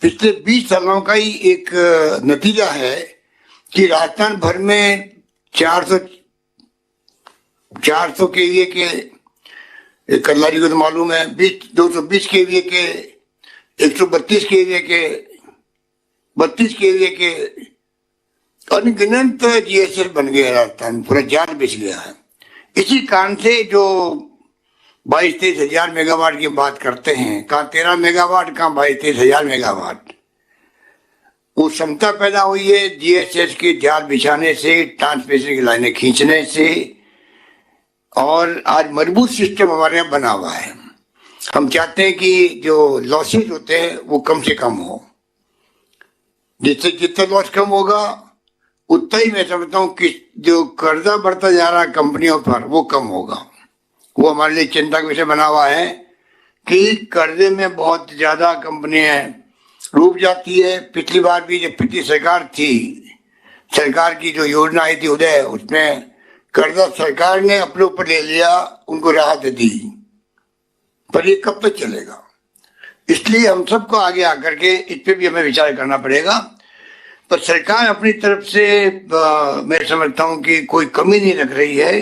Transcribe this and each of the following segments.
पिछले 20 सालों का ही एक नतीजा है कि राजस्थान भर में 400 केवीए के कल्लारी को तो मालूम है, 220 केवीए के, 132 केवीए के, 32 केवीए के अनगिनत जीएसएल बन गया। राजस्थान पूरा जाल बिछ गया है। इसी कारण से जो 22-23 हजार मेगावाट की बात करते हैं, कहाँ 13 मेगावाट, कहाँ 22-23 हजार मेगावाट, वो क्षमता पैदा हुई है जीएसएस के जाल बिछाने से, ट्रांसमिशन की लाइनें खींचने से। और आज मजबूत सिस्टम हमारे यहाँ बना हुआ है। हम चाहते हैं कि जो लॉसेज होते हैं वो कम से कम हो, जिससे जितना लॉस कम होगा उतना ही मैं समझता हूँ कि जो कर्जा बढ़ता जा रहा है कंपनियों पर वो कम होगा। वो हमारे लिए चिंता का विषय बना हुआ है कि कर्जे में बहुत ज्यादा कंपनियां डूब जाती है। पिछली बार भी जब पिछली सरकार थी, सरकार की जो योजना आई थी उदय, उसमें कर्जा सरकार ने अपने ऊपर ले लिया, उनको राहत दी, पर ये कब तक चलेगा? इसलिए हम सबको आगे आकर के इस पे भी हमें विचार करना पड़ेगा। पर सरकार अपनी तरफ से मैं समझता हूँ कि कोई कमी नहीं रख रही है।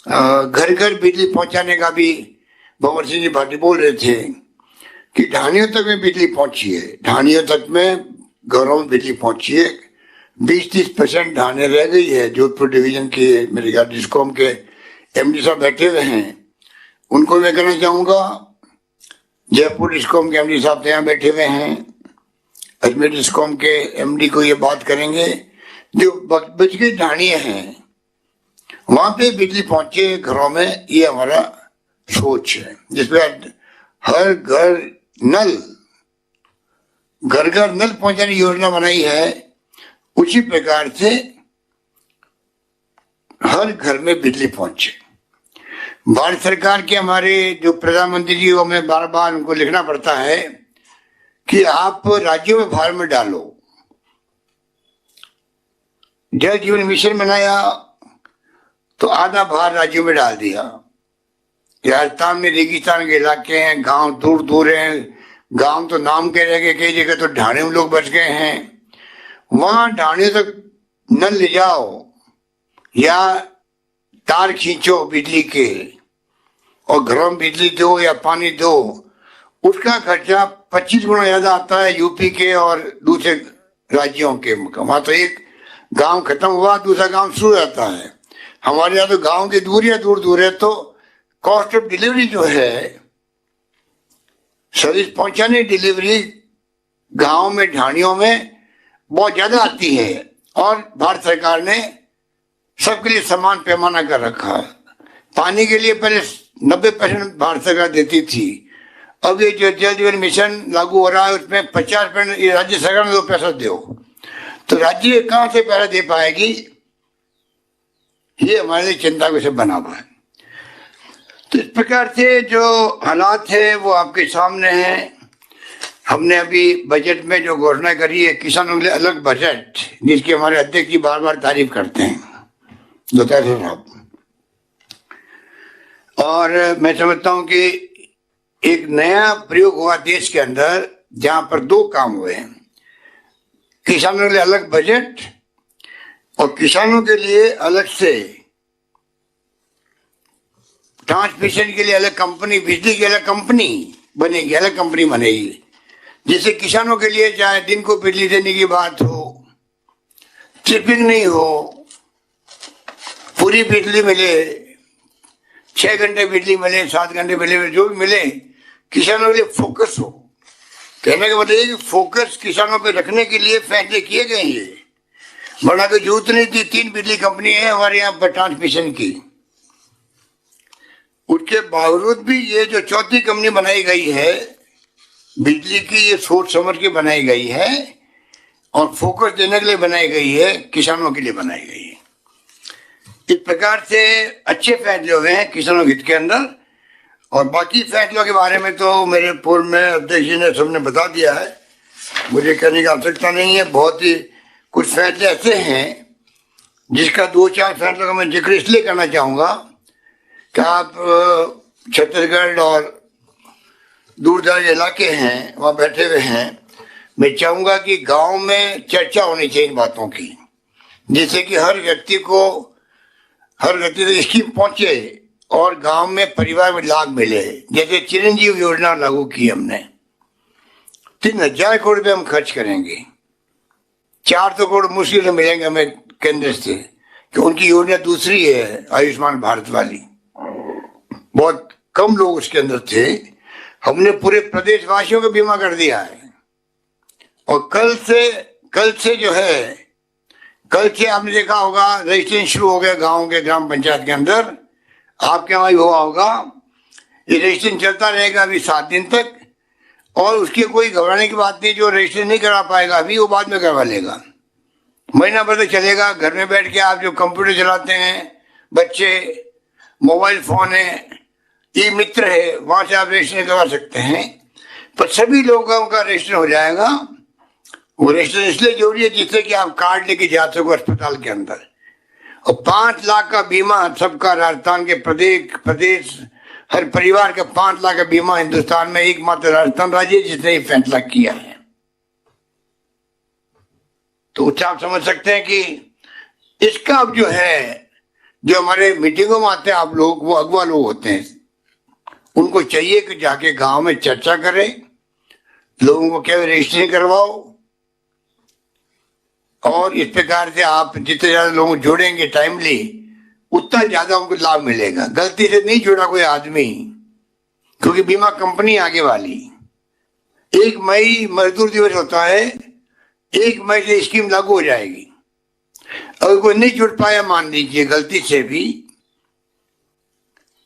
घर घर बिजली पहुंचाने का भी भंवर सिंह जी भाटी बोल रहे थे कि ढाणियों तक में बिजली पहुंची है, ढाणियों तक में घरों में बिजली पहुंची है। 20-30% ढाणे रह गई है। जोधपुर डिवीजन के मेरे ख्याल डिस्कॉम के एमडी साहब बैठे हुए हैं, उनको मैं कहना चाहूंगा, जयपुर डिस्कॉम के एमडी साहब यहाँ बैठे हुए हैं, अजमेर डिस्कॉम के एमडी को ये बात करेंगे, जो बच गई ढाणियां हैं वहां पे बिजली पहुंचे घरों में, ये हमारा सोच है, जिसमें हर घर नल, घर घर नल पहुंचाने की योजना बनाई है। उसी प्रकार से हर घर में बिजली पहुंचे। भारत सरकार के हमारे जो प्रधानमंत्री जी, वो हमें बार बार उनको लिखना पड़ता है कि आप राज्यों में भार में डालो। जल जीवन मिशन बनाया तो आधा भार राज्यों में डाल दिया। राजस्थान में रेगिस्तान के इलाके हैं, गांव दूर दूर हैं, गांव तो नाम के रह गए, कई जगह तो ढाणे में लोग बच गए हैं। वहां ढाणे तक नल ले जाओ या तार खींचो बिजली के और घरों में बिजली दो या पानी दो, उसका खर्चा 25 गुना ज्यादा आता है यूपी के और दूसरे राज्यों के। वहां तो एक गांव खत्म हुआ, दूसरा गांव शुरू रहता है। हमारे यहाँ तो गांव की दूरियां दूर दूर है, तो कॉस्ट ऑफ डिलीवरी जो है, सर्विस पहुंचाने डिलीवरी गांव में, ढाणियों में बहुत ज्यादा आती है। और भारत सरकार ने सबके लिए समान पैमाना कर रखा है। पानी के लिए पहले 90% भारत सरकार देती थी, अब ये जो जल जीवन मिशन लागू हो रहा है उसमें 50% राज्य सरकार ने 2 पैसा दो, तो राज्य कहाँ से पैसा दे पाएगी? ये हमारे लिए चिंता का विषय बना हुआ है। तो इस प्रकार से जो हालात है वो आपके सामने है। हमने अभी बजट में जो घोषणा करी है, किसानों के लिए अलग बजट, जिसकी हमारे अध्यक्ष जी बार बार तारीफ करते हैं, दोतारा साहब। और मैं समझता हूं कि एक नया प्रयोग हुआ देश के अंदर, जहां पर 2 काम हुए हैं, किसानों के लिए अलग बजट और किसानों के लिए अलग से ट्रांसमिशन के लिए अलग कंपनी, बिजली की अलग कंपनी बनेगी, अलग कंपनी बनेगी, जिससे किसानों के लिए चाहे दिन को बिजली देने की बात हो, ट्रिपिंग नहीं हो, पूरी बिजली मिले, 6 घंटे बिजली मिले, 7 घंटे मिले, जो भी मिले, किसानों के लिए फोकस हो। कहने का मतलब कि फोकस किसानों पे रखने के लिए फैसले किए गए हैं। वरना कोई जरूरत नहीं थी। 3 बिजली कंपनी है हमारे यहाँ पर ट्रांसमिशन की, उसके बावजूद भी ये जो 4थी कंपनी बनाई गई है बिजली की, ये सोच समझ के बनाई गई है और फोकस देने के लिए बनाई गई है, किसानों के लिए बनाई गई है। इस प्रकार से अच्छे फैसले हुए हैं किसानों हित के अंदर। और बाकी फैसलों के बारे में तो मेरे पूर्व में अध्यक्ष जी ने सबने बता दिया है, मुझे कहने की आवश्यकता नहीं है। बहुत ही कुछ फैसले ऐसे हैं जिसका 2-4 फैसलों का मैं जिक्र इसलिए करना चाहूँगा कि आप छत्तीसगढ़ और दूर दराज इलाके हैं, वहाँ बैठे हुए हैं, मैं चाहूंगा कि गांव में चर्चा होनी चाहिए इन बातों की, जिससे कि हर व्यक्ति तक स्कीम पहुंचे और गांव में परिवार में लाभ मिले। जैसे चिरंजीव योजना लागू की हमने, 3,000 करोड़ रुपए हम खर्च करेंगे, 400 करोड़ मुश्किल से मिलेंगे हमें केंद्र से, कि उनकी योजना दूसरी है आयुष्मान भारत वाली। बहुत कम लोग उसके अंदर थे, हमने पूरे प्रदेशवासियों को बीमा कर दिया है। और कल से जो है, कल से आपने देखा होगा रजिस्ट्रेशन शुरू हो गया गांव के ग्राम पंचायत के अंदर, आपके वहां भी हुआ होगा। ये रजिस्ट्रेशन चलता रहेगा अभी 7 दिन तक, और उसकी कोई घबराने की बात नहीं। जो रजिस्ट्रेशन नहीं करा पाएगा अभी, वो बाद में करवा लेगा, महीना भर तक चलेगा। घर में बैठ के आप जो कंप्यूटर चलाते हैं, बच्चे मोबाइल फोन है, ई मित्र है, वहां से आप रजिस्ट्रेशन करवा सकते हैं। पर सभी लोगों का रजिस्ट्रेशन हो जाएगा। वो रजिस्ट्रेशन इसलिए जरूरी है जिससे कि आप कार्ड लेके जा सको अस्पताल के अंदर। और 5 लाख का बीमा सबका, राजस्थान के प्रदेश हर परिवार का 5 लाख का बीमा हिंदुस्तान में एकमात्र राजस्थान राज्य है जिसने ये फैसला किया है। तो आप समझ सकते हैं कि इसका अब जो है, जो हमारे मीटिंगों में आते हैं आप लोग, वो अगवा लोग होते हैं, उनको चाहिए कि जाके गांव में चर्चा करें, लोगों को क्या रजिस्ट्रेशन करवाओ। और इस प्रकार से आप जितने ज्यादा लोगों को जोड़ेंगे टाइमली, उतना ज्यादा उनको लाभ मिलेगा। गलती से नहीं जोड़ा कोई आदमी, क्योंकि बीमा कंपनी आगे वाली। 1 मई मजदूर दिवस होता है, 1 मई से स्कीम लागू हो जाएगी। अगर कोई नहीं जुड़ पाया मान लीजिए गलती से भी,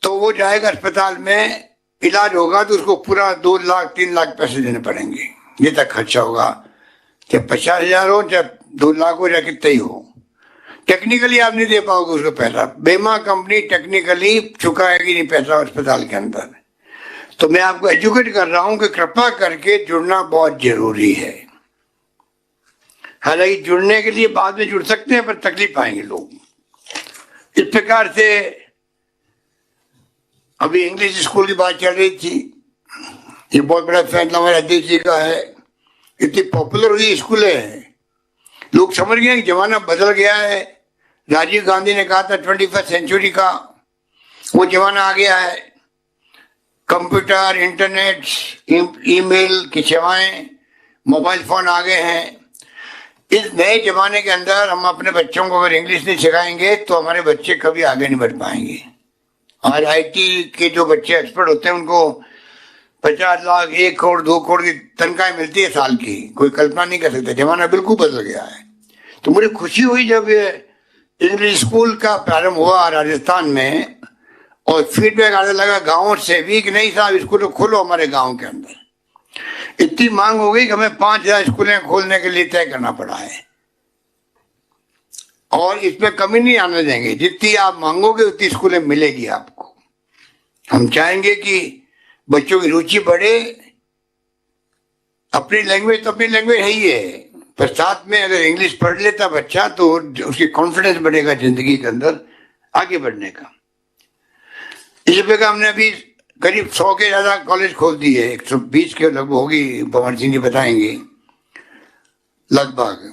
तो वो जाएगा अस्पताल में, इलाज होगा तो उसको पूरा 2 लाख 3 लाख पैसे देने पड़ेंगे। ये तक खर्चा होगा, चाहे 50,000 हो, चाहे 2 लाख हो, चाहे कितना ही हो। टेक्निकली आप नहीं दे पाओगे उसको पैसा, बीमा कंपनी टेक्निकली चुकाएगी नहीं पैसा अस्पताल के अंदर। तो मैं आपको एजुकेट कर रहा हूं कि कृपा करके जुड़ना बहुत जरूरी है। हालांकि जुड़ने के लिए बाद में जुड़ सकते हैं, पर तकलीफ पाएंगे लोग। इस प्रकार से अभी इंग्लिश स्कूल की बात चल रही थी, ये बहुत बड़ा फैसला हमारे अध्यक्ष जी का है। इतनी पॉपुलर हुई स्कूल है, लोग समझ गए कि जमाना बदल गया है। राजीव गांधी ने कहा था 21st सेंचुरी का, वो जमाना आ गया है। कंप्यूटर, इंटरनेट, ईमेल की सेवाएं, मोबाइल फोन आ गए हैं। इस नए जमाने के अंदर हम अपने बच्चों को अगर इंग्लिश नहीं सिखाएंगे तो हमारे बच्चे कभी आगे नहीं बढ़ पाएंगे। आज आईटी के जो बच्चे एक्सपर्ट होते हैं उनको 50 लाख, 1 करोड़, 2 करोड़ की तनख्वाह मिलती है साल की। कोई कल्पना नहीं कर सकता, जमाना बिल्कुल बदल गया है। तो मुझे खुशी हुई जब ये इंग्लिश स्कूल का प्रारंभ हुआ राजस्थान में, और फीडबैक आने लगा गाँव से भी कि नहीं साहब स्कूल खोलो हमारे गाँव के अंदर। इतनी मांग हो गई कि हमें 5,000 स्कूलें खोलने के लिए तय करना पड़ा है। और इसमें कमी नहीं आने देंगे, जितनी आप मांगोगे उतनी स्कूलें मिलेगी आपको। हम चाहेंगे कि बच्चों की रुचि बढ़े। अपनी लैंग्वेज तो अपनी लैंग्वेज है ही है, पर साथ में अगर इंग्लिश पढ़ लेता बच्चा तो उसकी कॉन्फिडेंस बढ़ेगा जिंदगी के अंदर आगे बढ़ने का। इसी प्रकार हमने अभी करीब 100 के ज्यादा कॉलेज खोल दिए, 120 के लगभग होगी, भवन सिंह जी बताएंगे लगभग।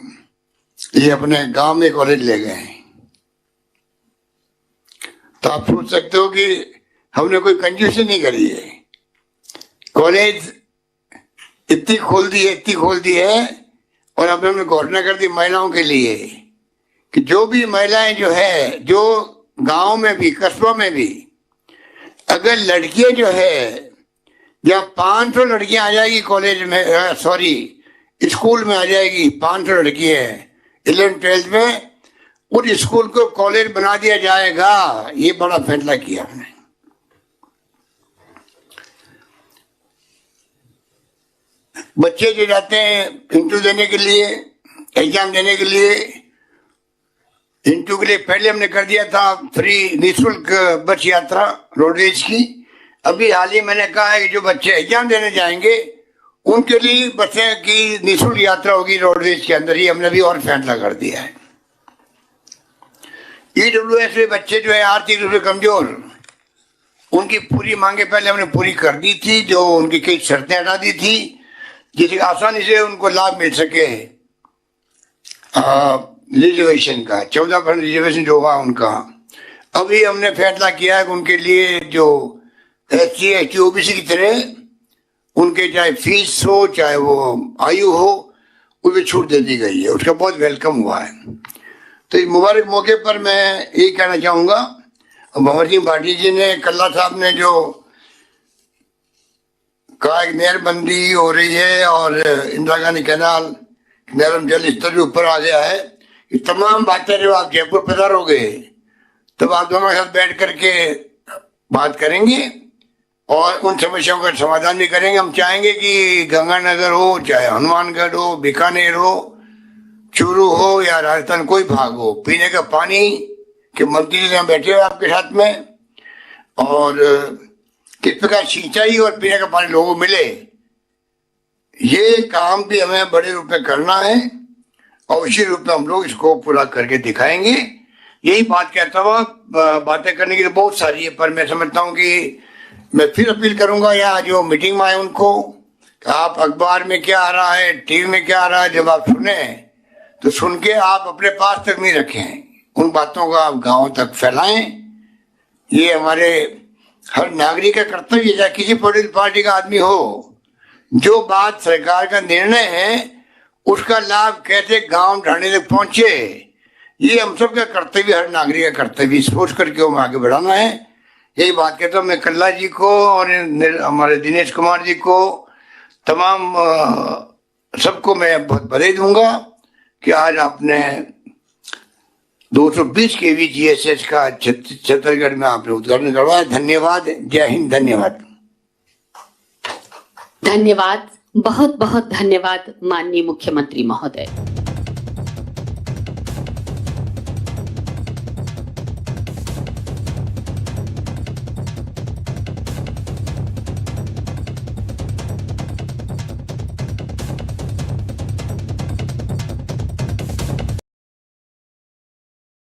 ये अपने गांव में कॉलेज ले गए हैं। तो आप सोच सकते हो कि हमने कोई कंजूसी नहीं करी है। कॉलेज इतनी खोल दी है। और अब हमने घोषणा कर दी महिलाओं के लिए कि जो भी महिलाएं जो है, जो गांव में भी कस्बों में भी अगर लड़कियां जो है, या 500 लड़कियां आ जाएगी कॉलेज में, सॉरी स्कूल में आ जाएगी 500 लड़कियां 11th-12th में, उस स्कूल को कॉलेज बना दिया जाएगा। ये बड़ा फैसला किया हमने। बच्चे जो जाते हैं इंटरव्यू देने के लिए, एग्जाम देने के लिए, इंटरव्यू के लिए पहले हमने कर दिया था फ्री निःशुल्क बस यात्रा रोडवेज की। अभी हाल ही मैंने कहा है कि जो बच्चे एग्जाम देने जाएंगे उनके लिए बसें की निःशुल्क यात्रा होगी रोडवेज के अंदर ही। हमने भी और फैसला कर दिया है। ईडब्ल्यूएस में बच्चे जो है आर्थिक रूप से कमजोर, उनकी पूरी मांगे पहले हमने पूरी कर दी थी, जो उनकी कई शर्तें हटा दी थी, जिससे आसानी से उनको लाभ मिल सके रिजर्वेशन का। 14% रिजर्वेशन जो हुआ उनका, अभी हमने फैसला किया है कि उनके लिए जो SC ST OBC की तरह उनके चाहे फीस हो चाहे वो आयु हो, उसमें छूट दे दी गई है। उसका बहुत वेलकम हुआ है। तो इस मुबारक मौके पर मैं यही कहना चाहूँगा, भंवर सिंह भाटी जी ने, कल्ला साहब ने जो कहा कि नहरबंदी हो रही है और इंदिरा गांधी कैनाल नहर जल स्तर भी ऊपर आ गया है, ये तमाम बातें जब आप जयपुर पधारोगे तब आप दोनों के साथ बैठ करके बात करेंगे और उन समस्याओं का समाधान भी करेंगे। हम चाहेंगे कि गंगानगर हो चाहे हनुमानगढ़ हो, बीकानेर हो, चूरू हो या राजस्थान कोई भाग हो, पीने का पानी के मंत्री से हम बैठे हुए आपके साथ में, और किस प्रकार सिंचाई और पीने का पानी लोगों को मिले, ये काम भी हमें बड़े रूप में करना है और उसी रूप में हम लोग इसको पूरा करके दिखाएंगे। यही बात कहता हुआ, बातें करने की तो बहुत सारी है, पर मैं समझता हूँ कि मैं फिर अपील करूंगा यहाँ जो मीटिंग में आए उनको, आप अखबार में क्या आ रहा है, टीवी में क्या आ रहा है, जब आप सुने तो सुन के आप अपने पास तक नहीं रखें, उन बातों को आप गाँव तक फैलाएं। ये हमारे हर नागरिक का कर्तव्य है, चाहे किसी पॉलिटिकल पार्टी का आदमी हो। जो बात सरकार का निर्णय है उसका लाभ कैसे गांव ढाणे तक पहुंचे, ये हम सब का कर्तव्य, हर नागरिक का कर्तव्य, सोच करके हम आगे बढ़ाना है। यही बात कहता हूँ मैं कल्ला जी को और हमारे दिनेश कुमार जी को, तमाम सबको मैं बहुत बधाई दूंगा कि आज आपने 220 kV GSS का छत्तीसगढ़ में आपने उद्घाटन करवाया। धन्यवाद। जय हिंद। धन्यवाद। धन्यवाद, बहुत बहुत धन्यवाद माननीय मुख्यमंत्री महोदय।